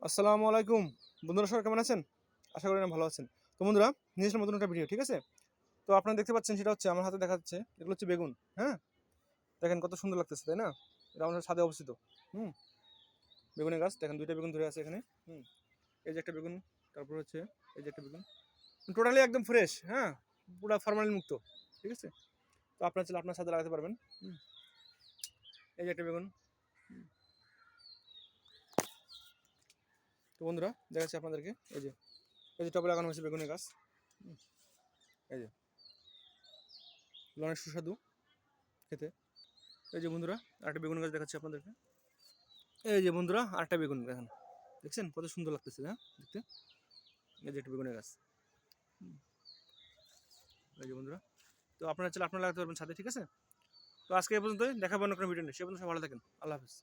আসসালামু আলাইকুম বন্ধুরা, সবাই কেমন আছেন? আশা করি না ভালো আছেন। তো বন্ধুরা, নিয়ে আসলাম নতুন একটা ভিডিও, ঠিক আছে? তো আপনারা দেখতে পাচ্ছেন, সেটা হচ্ছে আমার হাতে দেখা যাচ্ছে এগুলো হচ্ছে বেগুন। হ্যাঁ, দেখেন কত সুন্দর লাগতেছে, তাই না? এটা আমাদের ছাদে অবস্থিত। হুম, বেগুনের গাছ দেখেন, দুইটা বেগুন ধরে আছে এখানে। হুম, এই যে একটা বেগুন, তারপর হচ্ছে এই যে একটা বেগুন, টোটালি একদম ফ্রেশ। হ্যাঁ, পুরো ফরমালিন মুক্ত, ঠিক আছে? তো আপনারা চাইলে আপনার ছাদে লাগাতে পারবেন। হুম, এই যে একটা বেগুন। তো বন্ধুরা, দেখাচ্ছি আপনাদেরকে, এই যে টবে লাগানো হয়েছে বেগুনের গাছ। হুম, এই যে অনেক সুস্বাদু খেতে। এই যে বন্ধুরা, আরেকটা বেগুন গাছ দেখাচ্ছি আপনাদেরকে। এই যে বন্ধুরা, আরেকটা বেগুন দেখেন, দেখছেন কত সুন্দর লাগতেছে? হ্যাঁ, দেখতে। এই যে একটা বেগুনের গাছ। এই যে বন্ধুরা, তো আপনারা চাইলে আপনারা লাগাতে পারবেন ছাদে, ঠিক আছে? তো আজকে এই পর্যন্তই, দেখাবো অন্য কোনো ভিডিও নেই। সে পর্যন্ত সবাই ভালো থাকেন। আল্লাহ হাফিজ।